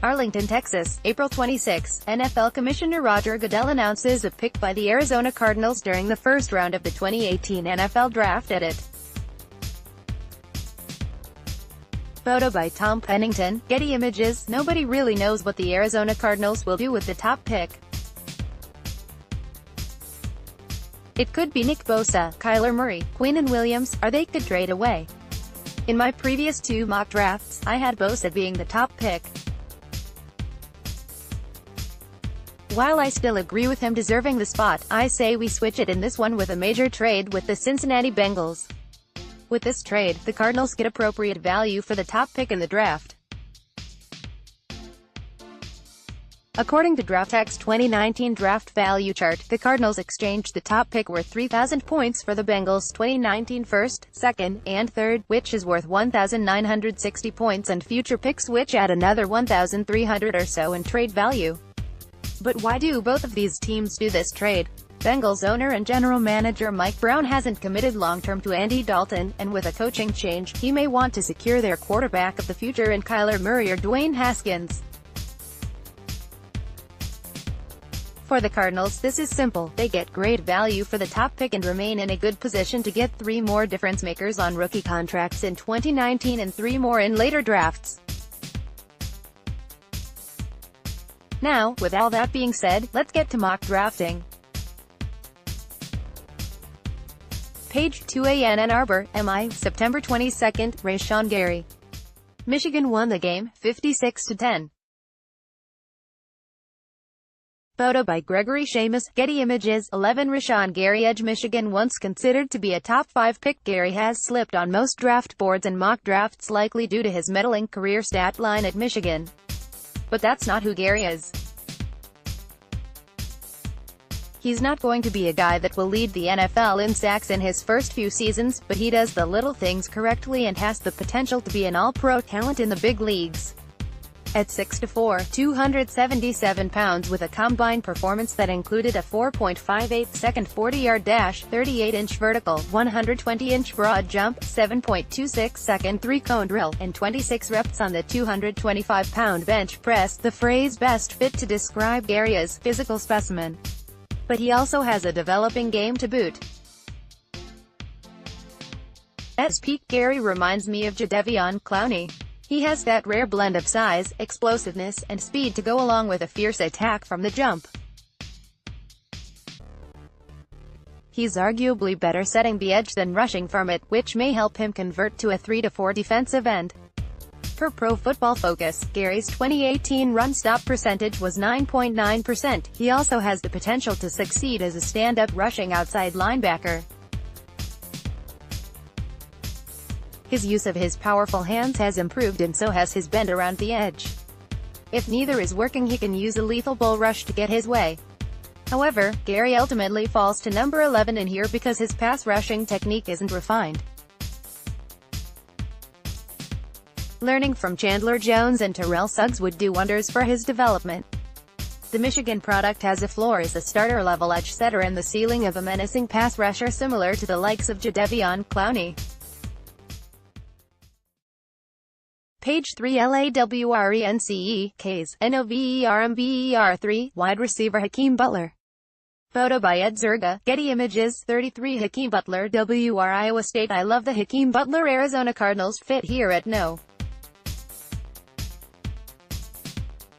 Arlington, Texas, April 26. NFL Commissioner Roger Goodell announces a pick by the Arizona Cardinals during the first round of the 2018 NFL Draft. Edit. Photo by Tom Pennington, Getty Images. Nobody really knows what the Arizona Cardinals will do with the top pick. It could be Nick Bosa, Kyler Murray, Quinnen Williams, or they could trade away. In my previous two mock drafts, I had Bosa being the top pick. While I still agree with him deserving the spot, I say we switch it in this one with a major trade with the Cincinnati Bengals. With this trade, the Cardinals get appropriate value for the top pick in the draft. According to DraftX 2019 draft value chart, the Cardinals exchanged the top pick worth 3,000 points for the Bengals' 2019 first, second, and third, which is worth 1,960 points, and future picks which add another 1,300 or so in trade value. But why do both of these teams do this trade? Bengals owner and general manager Mike Brown hasn't committed long-term to Andy Dalton, and with a coaching change, he may want to secure their quarterback of the future in Kyler Murray or Dwayne Haskins. For the Cardinals, this is simple. They get great value for the top pick and remain in a good position to get 3 more difference-makers on rookie contracts in 2019 and 3 more in later drafts. Now, with all that being said, let's get to mock drafting. Page 2 Ann Arbor, MI, September 22, Rashawn Gary. Michigan won the game, 56-10. Photo by Gregory Seamus, Getty Images. 11 Rashawn Gary edge. Michigan once considered to be a top 5 pick. Gary has slipped on most draft boards and mock drafts, likely due to his middling career stat line at Michigan. But that's not who Gary is. He's not going to be a guy that will lead the NFL in sacks in his first few seasons, but he does the little things correctly and has the potential to be an all-pro talent in the big leagues. At 6'4", 277 pounds with a combine performance that included a 4.58-second 40-yard dash, 38-inch vertical, 120-inch broad jump, 7.26-second three-cone drill, and 26 reps on the 225-pound bench press, the phrase best fit to describe Gary as physical specimen. But he also has a developing game to boot. At his peak, Gary reminds me of Jadeveon Clowney. He has that rare blend of size, explosiveness, and speed to go along with a fierce attack from the jump. He's arguably better setting the edge than rushing from it, which may help him convert to a 3-4 defensive end. Per Pro Football Focus, Gary's 2018 run-stop percentage was 9.9%. He also has the potential to succeed as a stand-up rushing outside linebacker. His use of his powerful hands has improved, and so has his bend around the edge. If neither is working, he can use a lethal bull rush to get his way. However, Gary ultimately falls to number 11 in here because his pass rushing technique isn't refined. Learning from Chandler Jones and Terrell Suggs would do wonders for his development. The Michigan product has a floor as a starter-level edge setter and the ceiling of a menacing pass rusher similar to the likes of Jadeveon Clowney. Page 3 LAWRENCE, Ks, NOVERMBER 3, wide receiver Hakeem Butler. Photo by Ed Zerga, Getty Images. 33 Hakeem Butler, WR Iowa State. I love the Hakeem Butler Arizona Cardinals fit here at no.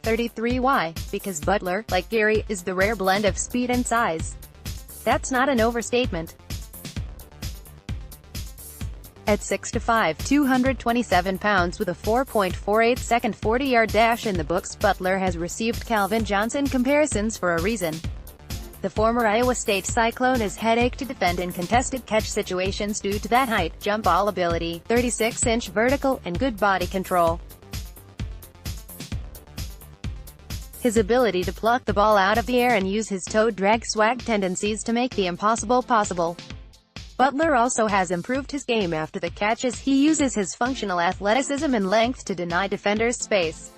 33 Why? Because Butler, like Gary, is the rare blend of speed and size. That's not an overstatement. At 6'5", 227 pounds with a 4.48-second 40-yard dash in the books, Butler has received Calvin Johnson comparisons for a reason. The former Iowa State Cyclone has headache to defend in contested catch situations due to that height, jump ball ability, 36-inch vertical, and good body control. His ability to pluck the ball out of the air and use his toe drag swag tendencies to make the impossible possible. Butler also has improved his game after the catch as he uses his functional athleticism and length to deny defenders space.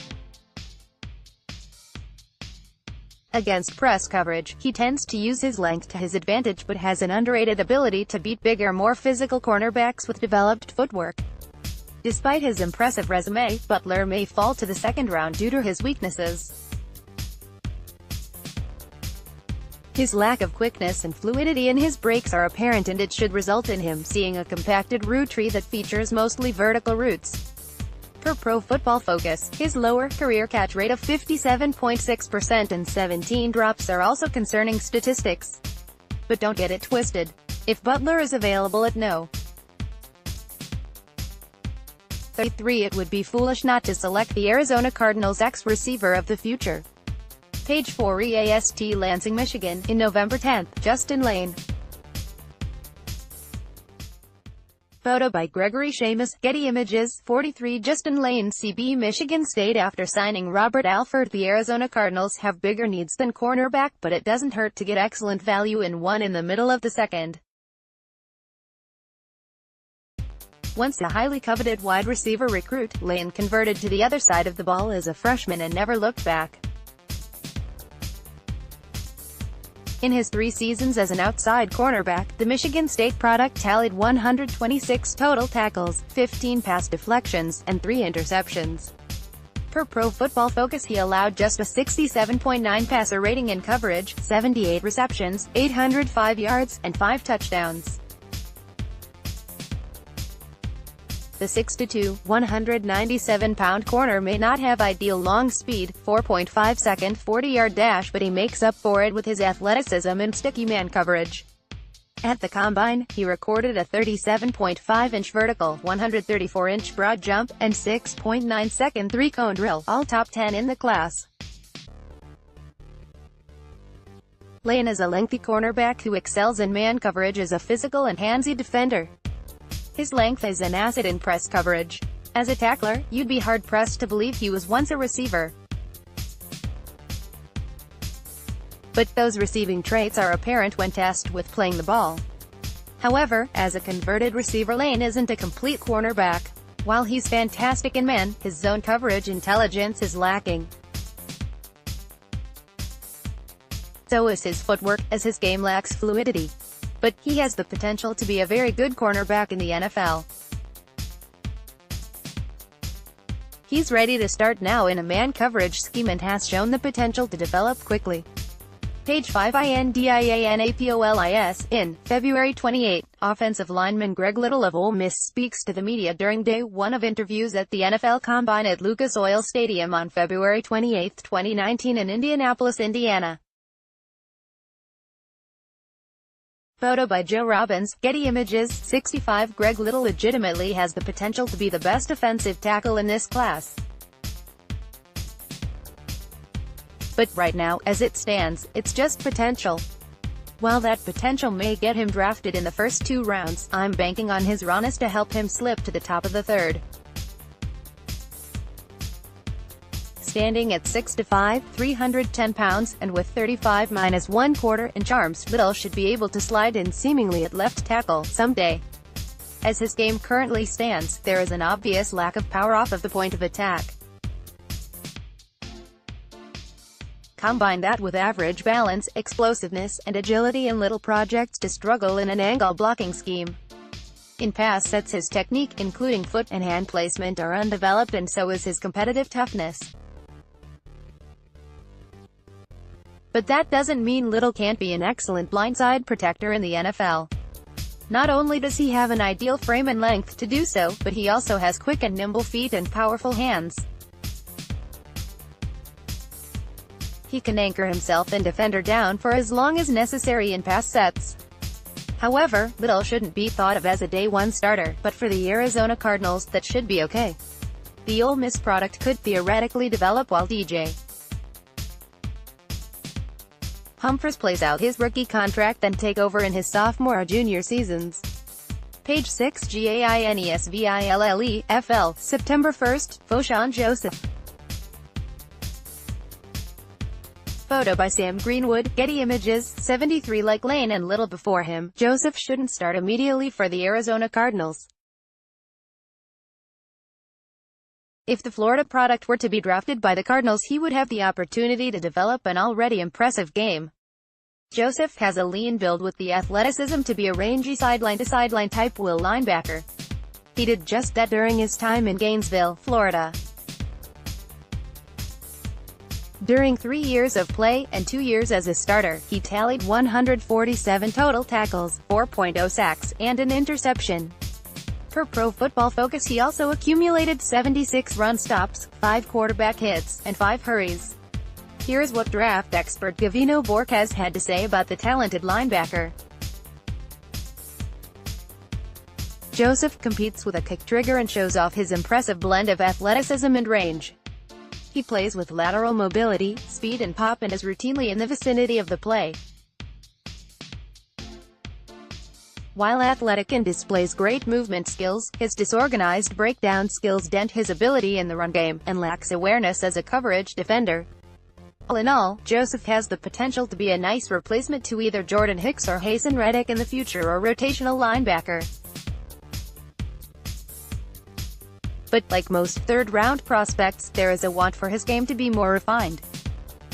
Against press coverage, he tends to use his length to his advantage but has an underrated ability to beat bigger, more physical cornerbacks with developed footwork. Despite his impressive resume, Butler may fall to the second round due to his weaknesses. His lack of quickness and fluidity in his breaks are apparent, and it should result in him seeing a compacted route tree that features mostly vertical routes. Per Pro Football Focus, his lower career catch rate of 57.6% and 17 drops are also concerning statistics. But don't get it twisted. If Butler is available at no. 33, it would be foolish not to select the Arizona Cardinals' ex-receiver of the future. Page 4 EAST Lansing, Michigan, in November 10, Justin Lane. Photo by Gregory Seamus, Getty Images, 43 Justin Lane, CB Michigan State. After signing Robert Alford, the Arizona Cardinals have bigger needs than cornerback, but it doesn't hurt to get excellent value in one in the middle of the second. Once a highly coveted wide receiver recruit, Lane converted to the other side of the ball as a freshman and never looked back. In his 3 seasons as an outside cornerback, the Michigan State product tallied 126 total tackles, 15 pass deflections, and 3 interceptions. Per Pro Football Focus, he allowed just a 67.9 passer rating in coverage, 78 receptions, 805 yards, and 5 touchdowns. The 6'2", 197-pound corner may not have ideal long speed, 4.5-second 40-yard dash, but he makes up for it with his athleticism and sticky man coverage. At the Combine, he recorded a 37.5-inch vertical, 134-inch broad jump, and 6.9-second three-cone drill, all top 10 in the class. Lane is a lengthy cornerback who excels in man coverage as a physical and handsy defender. His length is an asset in press coverage. As a tackler, you'd be hard-pressed to believe he was once a receiver. But those receiving traits are apparent when tasked with playing the ball. However, as a converted receiver, Lane isn't a complete cornerback. While he's fantastic in man, his zone coverage intelligence is lacking. So is his footwork, as his game lacks fluidity. But he has the potential to be a very good cornerback in the NFL. He's ready to start now in a man coverage scheme and has shown the potential to develop quickly. Page 5 INDIANAPOLIS, in February 28, offensive lineman Greg Little of Ole Miss speaks to the media during day 1 of interviews at the NFL Combine at Lucas Oil Stadium on February 28, 2019 in Indianapolis, Indiana. Photo by Joe Robbins, Getty Images, 65 Greg Little legitimately has the potential to be the best offensive tackle in this class. But right now, as it stands, it's just potential. While that potential may get him drafted in the first 2 rounds, I'm banking on his rawness to help him slip to the top of the 3rd. Standing at 6'5", 310 pounds, and with 35-1/4 inch arms, Little should be able to slide in seemingly at left tackle someday. As his game currently stands, there is an obvious lack of power off of the point of attack. Combine that with average balance, explosiveness, and agility, and Little projects to struggle in an angle blocking scheme. In pass sets, his technique, including foot and hand placement, are undeveloped, and so is his competitive toughness. But that doesn't mean Little can't be an excellent blindside protector in the NFL. Not only does he have an ideal frame and length to do so, but he also has quick and nimble feet and powerful hands. He can anchor himself and defender down for as long as necessary in pass sets. However, Little shouldn't be thought of as a day 1 starter, but for the Arizona Cardinals, that should be okay. The Ole Miss product could theoretically develop while DJ Humphries plays out his rookie contract, then take over in his sophomore or junior seasons. Page 6 GAINESVILLE, September 1st, Foshan Joseph. Photo by Sam Greenwood, Getty Images, 73 Like Lane and Little before him, Joseph shouldn't start immediately for the Arizona Cardinals. If the Florida product were to be drafted by the Cardinals, he would have the opportunity to develop an already impressive game. Joseph has a lean build with the athleticism to be a rangy sideline-to-sideline type will linebacker. He did just that during his time in Gainesville, Florida. During 3 years of play, and 2 years as a starter, he tallied 147 total tackles, 4.0 sacks, and an interception. Per Pro Football Focus, he also accumulated 76 run stops, 5 quarterback hits, and 5 hurries. Here's what draft expert Gavino Borquez had to say about the talented linebacker. Joseph competes with a kick trigger and shows off his impressive blend of athleticism and range. He plays with lateral mobility, speed and pop, and is routinely in the vicinity of the play. While athletic and displays great movement skills, his disorganized breakdown skills dent his ability in the run game, and lacks awareness as a coverage defender. All in all, Joseph has the potential to be a nice replacement to either Jordan Hicks or Haason Reddick in the future, or rotational linebacker. But, like most third-round prospects, there is a want for his game to be more refined.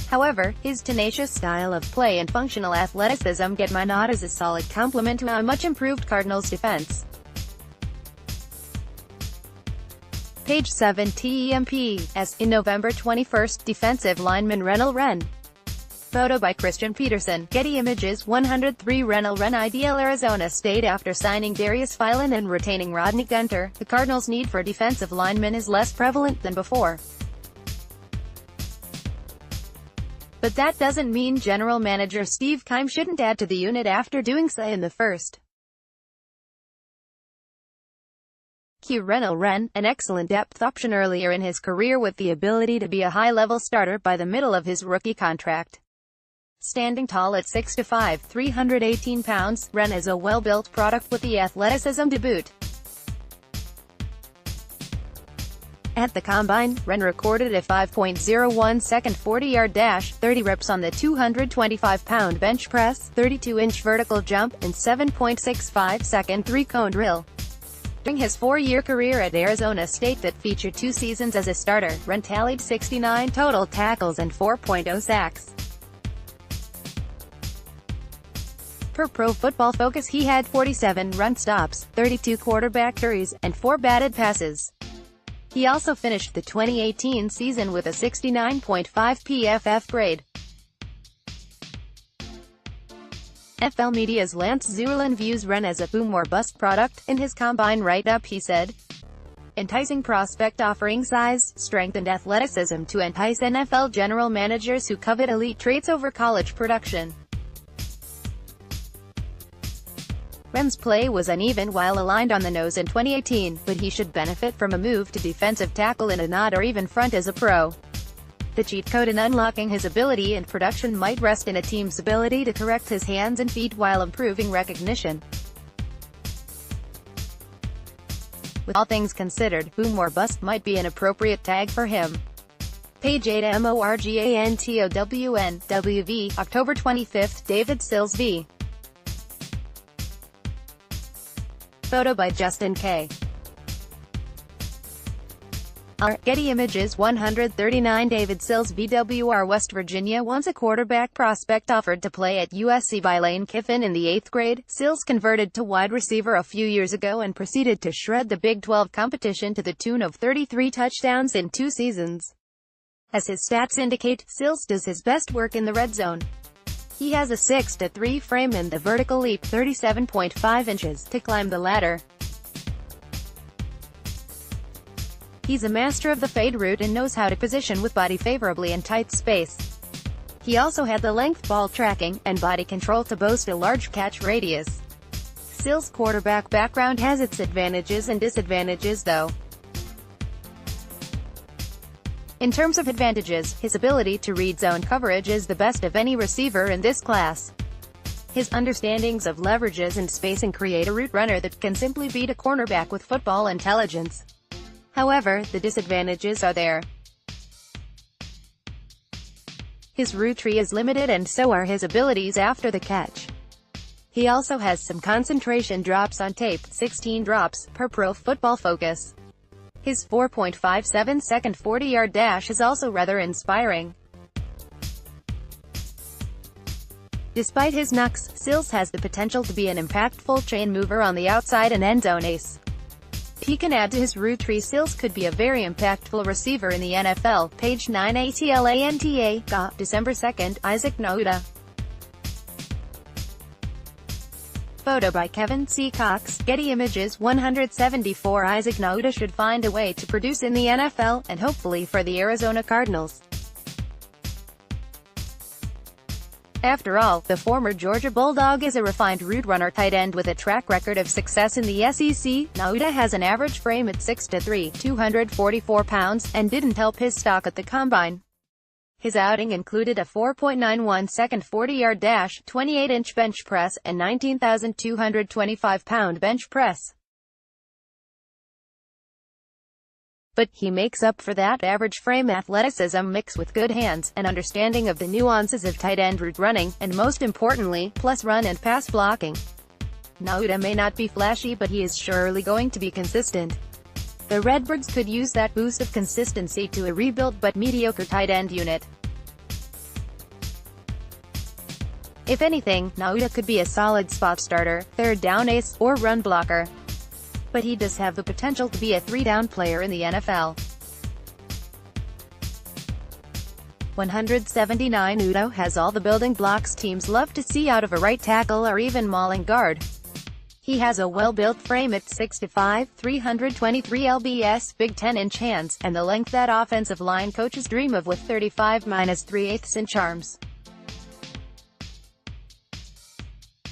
However, his tenacious style of play and functional athleticism get my nod as a solid complement to a much-improved Cardinals defense. Page 7 TEMP. In November 21, defensive lineman Renell Wren. Photo by Christian Peterson. Getty Images. 103 Renell Wren ideal Arizona State. After signing Darius Philon and retaining Rodney Gunter, the Cardinals' need for defensive linemen is less prevalent than before. But that doesn't mean General Manager Steve Keim shouldn't add to the unit after doing so in the first. Renell Wren, an excellent depth option earlier in his career with the ability to be a high-level starter by the middle of his rookie contract. Standing tall at 6'5", 318 pounds, Wren is a well-built product with the athleticism to boot. At the Combine, Wren recorded a 5.01-second 40-yard dash, 30 reps on the 225-pound bench press, 32-inch vertical jump, and 7.65-second three-cone drill. During his 4-year career at Arizona State that featured 2 seasons as a starter, Wren tallied 69 total tackles and 4.0 sacks. Per Pro Football Focus, he had 47 run stops, 32 quarterback hurries, and 4 batted passes. He also finished the 2018 season with a 69.5 PFF grade. NFL Media's Lance Zierlein views Wren as a boom or bust product. In his Combine write-up, he said, "Enticing prospect offering size, strength and athleticism to entice NFL general managers who covet elite traits over college production." Wren's play was uneven while aligned on the nose in 2018, but he should benefit from a move to defensive tackle in a nod or even front as a pro. The cheat code in unlocking his ability and production might rest in a team's ability to correct his hands and feet while improving recognition. With all things considered, boom or bust might be an appropriate tag for him. Page 8 MORGANTOWN, WV, October 25, David Sills v. Photo by Justin K. Getty Images. 139 David Sills VWR. West Virginia wants a quarterback prospect offered to play at USC by Lane Kiffin in the 8th grade. Sills converted to wide receiver a few years ago and proceeded to shred the Big 12 competition to the tune of 33 touchdowns in 2 seasons. As his stats indicate, Sills does his best work in the red zone. He has a 6'3" frame and the vertical leap, 37.5 inches, to climb the ladder. He's a master of the fade route and knows how to position with body favorably in tight space. He also had the length, ball tracking, and body control to boast a large catch radius. Sills' quarterback background has its advantages and disadvantages though. In terms of advantages, his ability to read zone coverage is the best of any receiver in this class. His understandings of leverages and spacing create a route runner that can simply beat a cornerback with football intelligence. However, the disadvantages are there. His route tree is limited and so are his abilities after the catch. He also has some concentration drops on tape, 16 drops, per Pro Football Focus. His 4.57-second 40-yard dash is also rather inspiring. Despite his knocks, Sills has the potential to be an impactful chain mover on the outside and end zone ace. he can add to his route tree skills, could be a very impactful receiver in the NFL. Page 9 Atlanta, December 2, Isaac Nauta. Photo by Kevin C. Cox, Getty Images. 174 Isaac Nauta should find a way to produce in the NFL, and hopefully for the Arizona Cardinals. After all, the former Georgia Bulldog is a refined route runner tight end with a track record of success in the SEC. Nauta has an average frame at 6'3", 244 pounds, and didn't help his stock at the Combine. His outing included a 4.91-second 40-yard dash, 28-inch bench press, and 19,225-pound bench press. But he makes up for that average frame athleticism mixed with good hands, and understanding of the nuances of tight end route running, and most importantly, plus run and pass blocking. Nauta may not be flashy, but he is surely going to be consistent. The Redbirds could use that boost of consistency to a rebuilt but mediocre tight end unit. If anything, Nauta could be a solid spot starter, third down ace, or run blocker. But he does have the potential to be a three-down player in the NFL. 179 Udo has all the building blocks teams love to see out of a right tackle or even mauling guard. He has a well-built frame at 6'5", 323 lbs, big 10-inch hands, and the length that offensive line coaches dream of with 35-3/8-inch arms.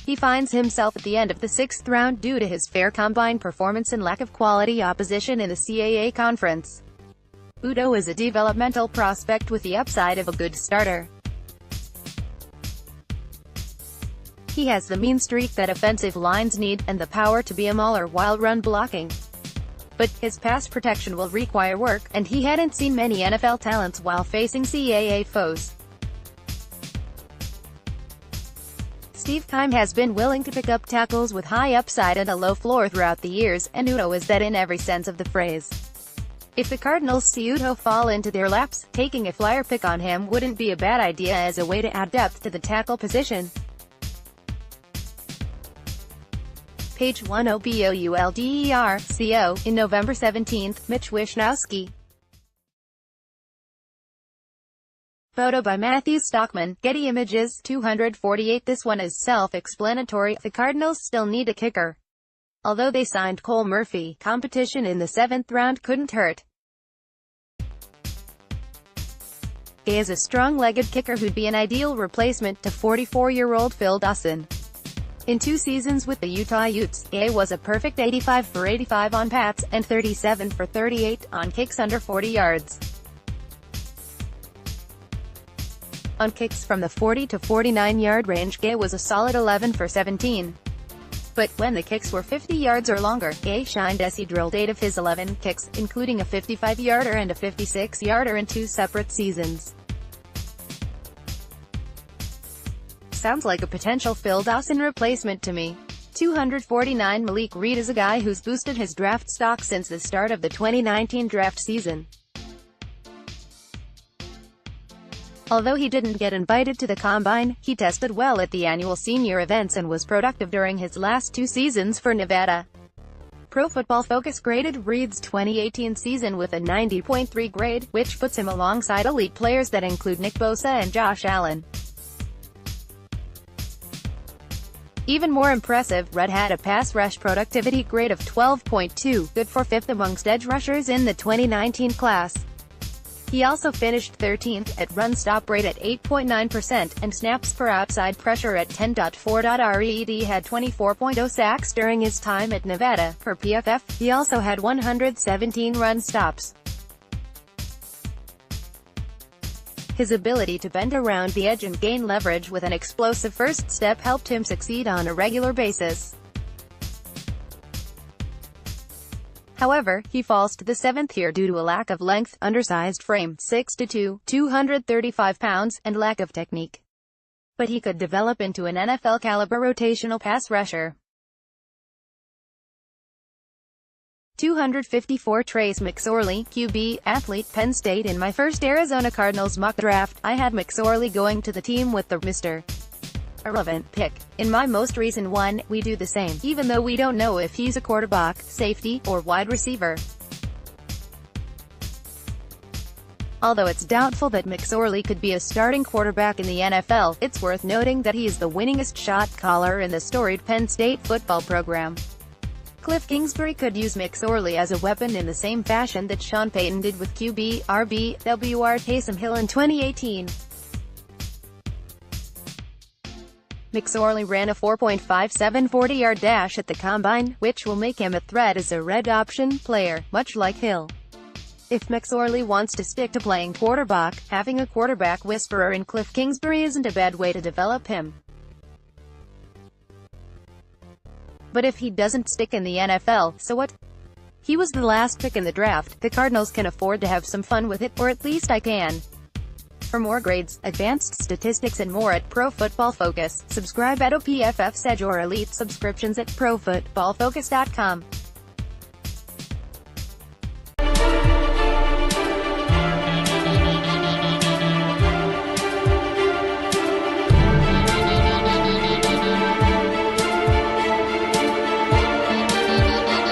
He finds himself at the end of the 6th round due to his fair combine performance and lack of quality opposition in the CAA conference. Udo is a developmental prospect with the upside of a good starter. He has the mean streak that offensive lines need, and the power to be a mauler while run blocking. But his pass protection will require work, and he hadn't seen many NFL talents while facing CAA foes. Steve Keim has been willing to pick up tackles with high upside and a low floor throughout the years, and Udo is that in every sense of the phrase. If the Cardinals see Udo fall into their laps, taking a flyer pick on him wouldn't be a bad idea as a way to add depth to the tackle position. Page 1 OBOULDER, in November 17, Mitch Wishnowsky. Photo by Matthew Stockman, Getty Images. 248 This one is self-explanatory, the Cardinals still need a kicker. Although they signed Cole Murphy, competition in the 7th round couldn't hurt. Gay is a strong-legged kicker who'd be an ideal replacement to 44-year-old Phil Dawson. In 2 seasons with the Utah Utes, Gay was a perfect 85 for 85 on pats, and 37 for 38 on kicks under 40 yards. On kicks from the 40 to 49-yard range, Gay was a solid 11 for 17. But when the kicks were 50 yards or longer, Gay shined as he drilled 8 of his 11 kicks, including a 55-yarder and a 56-yarder in 2 separate seasons. Sounds like a potential Phil Dawson replacement to me. 249 Malik Reed is a guy who's boosted his draft stock since the start of the 2019 draft season. Although he didn't get invited to the Combine, he tested well at the annual senior events and was productive during his last 2 seasons for Nevada. Pro Football Focus graded Reed's 2018 season with a 90.3 grade, which puts him alongside elite players that include Nick Bosa and Josh Allen. Even more impressive, Red had a pass rush productivity grade of 12.2, good for 5th amongst edge rushers in the 2019 class. He also finished 13th, at run stop rate at 8.9%, and snaps per outside pressure at 10.4. Reed had 24.0 sacks during his time at Nevada. Per PFF, he also had 117 run stops. His ability to bend around the edge and gain leverage with an explosive first step helped him succeed on a regular basis. However, he falls to the 7th tier due to a lack of length, undersized frame, 6'2", 235 pounds, and lack of technique. But he could develop into an NFL-caliber rotational pass rusher. 254 Trace McSorley, QB, athlete, Penn State. In my first Arizona Cardinals mock draft, I had McSorley going to the team with the Mr. A relevant pick. In my most recent one, we do the same, even though we don't know if he's a quarterback, safety, or wide receiver. Although it's doubtful that McSorley could be a starting quarterback in the NFL, it's worth noting that he is the winningest shot caller in the storied Penn State football program. Cliff Kingsbury could use McSorley as a weapon in the same fashion that Sean Payton did with QB, RB, WR Taysom Hill in 2018. McSorley ran a 4.57 40-yard dash at the Combine, which will make him a threat as a red option player, much like Hill. If McSorley wants to stick to playing quarterback, having a quarterback whisperer in Cliff Kingsbury isn't a bad way to develop him. But if he doesn't stick in the NFL, so what? He was the last pick in the draft. The Cardinals can afford to have some fun with it, or at least I can. For more grades, advanced statistics and more at Pro Football Focus, subscribe at OPFF's Edge or Elite subscriptions at ProFootballFocus.com.